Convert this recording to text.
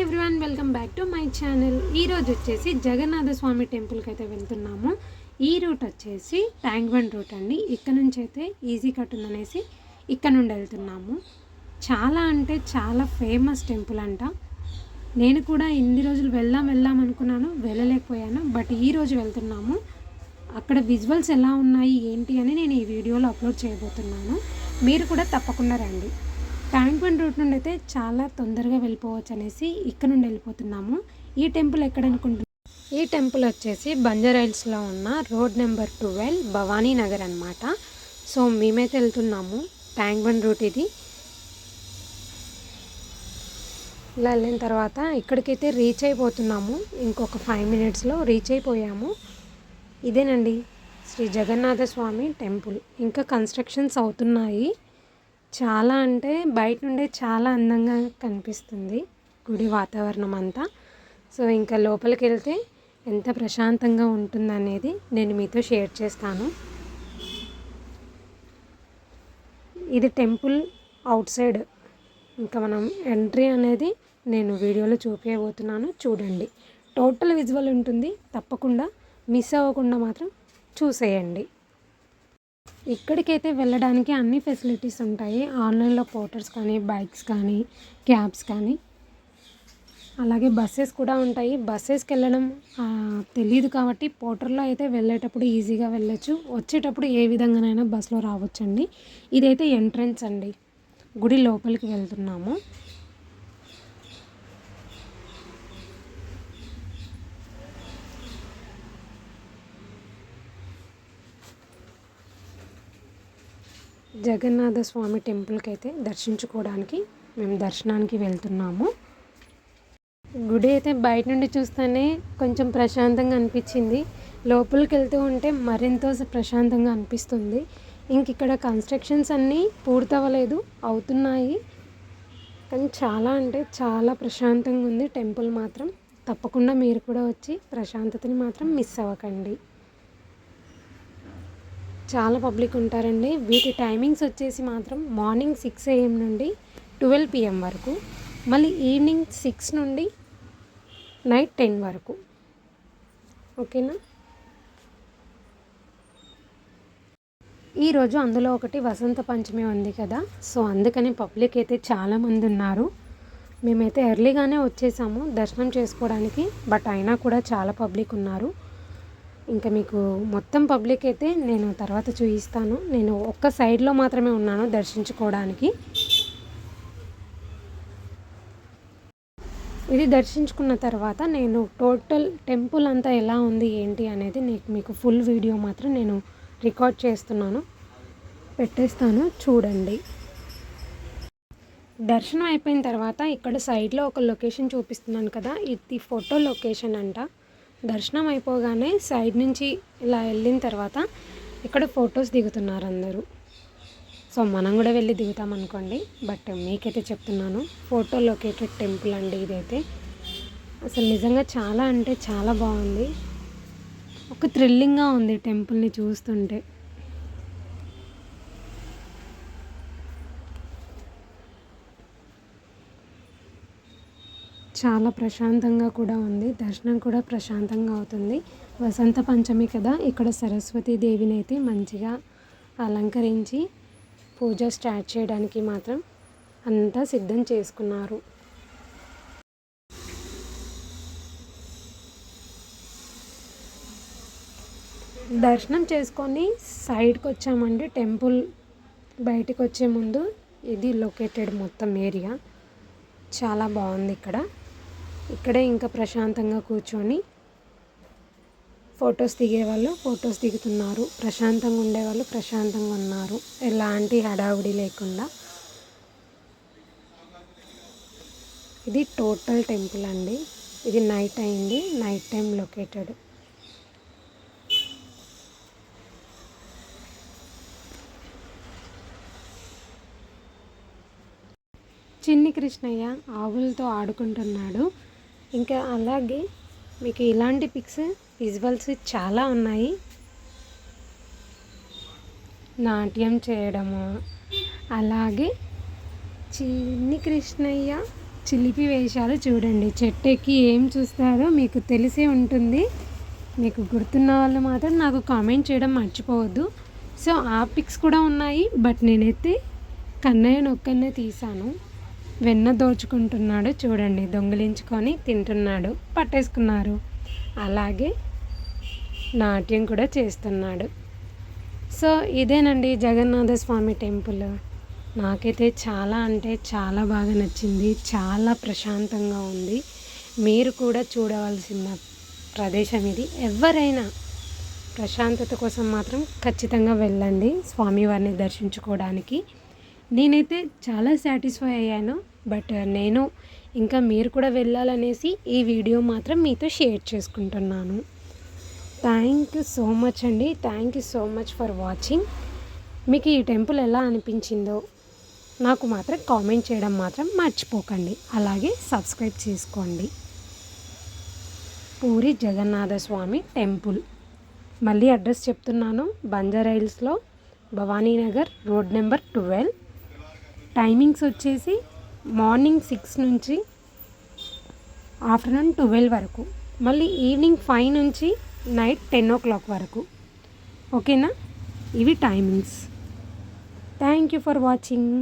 Everyone, welcome back to my channel. ఈరోజు వచ్చేసి జగన్నాథ స్వామి టెంపుల్కి అయితే వెళ్తున్నాము. ఈ రూట్ వచ్చేసి ట్యాంక్ బండ్ రూట్ అండి. ఇక్కడ నుంచి అయితే ఈజీ కట్ ఉందనేసి ఇక్కడ నుండి వెళ్తున్నాము. చాలా అంటే చాలా ఫేమస్ టెంపుల్ అంట. నేను కూడా ఇన్ని రోజులు వెళ్దాం అనుకున్నాను, వెళ్ళలేకపోయాను. బట్ ఈరోజు వెళ్తున్నాము. అక్కడ విజువల్స్ ఎలా ఉన్నాయి ఏంటి అని నేను ఈ వీడియోలో అప్లోడ్ చేయబోతున్నాను. మీరు కూడా తప్పకుండా రండి. ట్యాంక్ బండ్ రూట్ నుండి అయితే చాలా తొందరగా వెళ్ళిపోవచ్చు అనేసి ఇక్కడ నుండి వెళ్ళిపోతున్నాము. ఈ టెంపుల్ ఎక్కడ అనుకుంటున్నాను? ఈ టెంపుల్ వచ్చేసి బంజారాహిల్స్లో ఉన్న రోడ్ నెంబర్ 12 భవానీ నగర్ అనమాట. సో మేమైతే వెళ్తున్నాము. ట్యాంక్ బండ్ రూట్ ఇది. ఇలా వెళ్ళిన తర్వాత ఇక్కడికైతే రీచ్ అయిపోతున్నాము. ఇంకొక 5 మినిట్స్లో రీచ్ అయిపోయాము. ఇదేనండి శ్రీ జగన్నాథ స్వామి టెంపుల్. ఇంకా కన్స్ట్రక్షన్స్ అవుతున్నాయి. చాలా అంటే బయట నుండే చాలా అందంగా కనిపిస్తుంది గుడి వాతావరణం అంతా. సో ఇంకా లోపలికి వెళ్తే ఎంత ప్రశాంతంగా ఉంటుందనేది నేను మీతో షేర్ చేస్తాను. ఇది టెంపుల్ అవుట్ సైడ్. ఇంకా మనం ఎంట్రీ అనేది నేను వీడియోలో చూపించబోతున్నాను, చూడండి. టోటల్ విజువల్ ఉంటుంది, తప్పకుండా మిస్ అవ్వకుండా మాత్రం చూసేయండి. ఇక్కడికైతే వెళ్ళడానికి అన్ని ఫెసిలిటీస్ ఉంటాయి. ఆన్లైన్లో పోర్టర్స్ కానీ, బైక్స్ కానీ, క్యాబ్స్ కానీ, అలాగే బస్సెస్ కూడా ఉంటాయి. బస్సెస్కి వెళ్ళడం తెలియదు కాబట్టి పోర్టర్లో అయితే వెళ్ళేటప్పుడు ఈజీగా వెళ్ళొచ్చు. వచ్చేటప్పుడు ఏ విధంగానైనా బస్సులో రావచ్చండి. ఇదైతే ఎంట్రన్స్ అండి. గుడి లోపలికి వెళ్తున్నాము. జగన్నాథ స్వామి టెంపుల్కి అయితే దర్శించుకోవడానికి మేము దర్శనానికి వెళ్తున్నాము. గుడి అయితే బయట నుండి చూస్తేనే కొంచెం ప్రశాంతంగా అనిపించింది. లోపలికి వెళ్తూ ఉంటే మరింత ప్రశాంతంగా అనిపిస్తుంది. ఇంక ఇక్కడ కన్స్ట్రక్షన్స్ అన్నీ పూర్తవ్వలేదు, అవుతున్నాయి. కానీ చాలా అంటే చాలా ప్రశాంతంగా ఉంది టెంపుల్ మాత్రం. తప్పకుండా మీరు కూడా వచ్చి ప్రశాంతతని మాత్రం మిస్ అవ్వకండి. చాలా పబ్లిక్ ఉంటారండి. వీటి టైమింగ్స్ వచ్చేసి మాత్రం మార్నింగ్ 6 AM నుండి 12 PM వరకు, మళ్ళీ ఈవినింగ్ 6 నుండి నైట్ 10 వరకు. ఓకేనా? ఈరోజు అందులో ఒకటి వసంత పంచమి ఉంది కదా, సో అందుకని పబ్లిక్ అయితే చాలామంది ఉన్నారు. మేమైతే ఎర్లీగానే వచ్చేసాము దర్శనం చేసుకోవడానికి, బట్ అయినా కూడా చాలా పబ్లిక్ ఉన్నారు. ఇంకా మీకు మొత్తం పబ్లిక్ అయితే నేను తర్వాత చూపిస్తాను. నేను ఒక్క సైడ్లో మాత్రమే ఉన్నాను దర్శించుకోవడానికి. ఇది దర్శించుకున్న తర్వాత నేను టోటల్ టెంపుల్ అంతా ఎలా ఉంది ఏంటి అనేది మీకు ఫుల్ వీడియో మాత్రం నేను రికార్డ్ చేస్తున్నాను, పెట్టేస్తాను, చూడండి. దర్శనం అయిపోయిన తర్వాత ఇక్కడ సైడ్లో ఒక లొకేషన్ చూపిస్తున్నాను కదా, ఇది ఫోటో లొకేషన్ అంట. దర్శనం అయిపోగానే సైడ్ నుంచి ఇలా వెళ్ళిన తర్వాత ఇక్కడ ఫొటోస్ దిగుతున్నారు అందరూ. సో మనం కూడా వెళ్ళి దిగుతాం అనుకోండి, బట్ మీకైతే చెప్తున్నాను ఫోటో లొకేటెడ్ టెంపుల్ అండి ఇదైతే. అసలు నిజంగా చాలా అంటే చాలా బాగుంది. ఒక థ్రిల్లింగ్గా ఉంది టెంపుల్ని చూస్తుంటే. చాలా ప్రశాంతంగా కూడా ఉంది. దర్శనం కూడా ప్రశాంతంగా అవుతుంది. వసంత పంచమి కదా, ఇక్కడ సరస్వతీ దేవిని అయితే మంచిగా అలంకరించి పూజ స్టార్ట్ చేయడానికి మాత్రం అంతా సిద్ధం చేసుకున్నారు. దర్శనం చేసుకొని సైడ్కి వచ్చామండి. టెంపుల్ బయటకు వచ్చే ముందు ఇది లొకేటెడ్ మొత్తం ఏరియా. చాలా బాగుంది ఇక్కడే ఇంకా ప్రశాంతంగా కూర్చొని ఫొటోస్ దిగేవాళ్ళు ఫొటోస్ దిగుతున్నారు, ప్రశాంతంగా ఉండేవాళ్ళు ప్రశాంతంగా ఉన్నారు, ఎలాంటి హడావుడి లేకుండా. ఇది టోటల్ టెంపుల్ అండి. ఇది నైట్ అయింది, నైట్ టైం లొకేటెడ్. చిన్ని కృష్ణయ్య ఆవులతో ఆడుకుంటున్నాడు. ఇంకా అలాగే మీకు ఇలాంటి పిక్స్ విజువల్స్ చాలా ఉన్నాయి. నాట్యం చేయడము, అలాగే చిన్ని కృష్ణయ్య చిలిపి వేషాలు చూడండి. చెట్టు ఎక్కి ఏం చూస్తారో మీకు తెలిసే ఉంటుంది. మీకు గుర్తున్న వాళ్ళు మాత్రం నాకు కామెంట్ చేయడం మర్చిపోవద్దు. సో ఆ పిక్స్ కూడా ఉన్నాయి. బట్ నేనైతే కన్నయ్యను ఒక్కనే తీసాను. వెన్న దోచుకుంటున్నాడు చూడండి, దొంగిలించుకొని తింటున్నాడు, పట్టేసుకున్నారు. అలాగే నాట్యం కూడా చేస్తున్నాడు. సో ఇదేనండి జగన్నాథ స్వామి టెంపుల్. నాకైతే చాలా అంటే చాలా బాగా నచ్చింది. చాలా ప్రశాంతంగా ఉంది. మీరు కూడా చూడవలసిన ప్రదేశం ఇది. ఎవరైనా ప్రశాంతత కోసం మాత్రం ఖచ్చితంగా వెళ్ళండి స్వామివారిని దర్శించుకోవడానికి. నేనైతే చాలా సాటిస్ఫై అయ్యాను. బట్ నేను ఇంకా మీరు కూడా వెళ్ళాలనేసి ఈ వీడియో మాత్రం మీతో షేర్ చేసుకుంటున్నాను. థ్యాంక్ యూ సో మచ్ అండి. Thank you so much for watching. మీకు ఈ టెంపుల్ ఎలా అనిపించిందో నాకు మాత్రం కామెంట్ చేయడం మాత్రం మర్చిపోకండి. అలాగే సబ్స్క్రైబ్ చేసుకోండి. పూరి జగన్నాథ స్వామి టెంపుల్. మళ్ళీ అడ్రస్ చెప్తున్నాను. బంజారా హిల్స్లో భవానీనగర్ రోడ్ నెంబర్ 12. టైమింగ్స్ వచ్చేసి మార్నింగ్ 6 నుంచి ఆఫ్టర్నూన్ 12 వరకు, మళ్ళీ ఈవినింగ్ 5 నుంచి నైట్ 10 o'clock వరకు. ఓకేనా? ఇవి timings. Thank you for watching.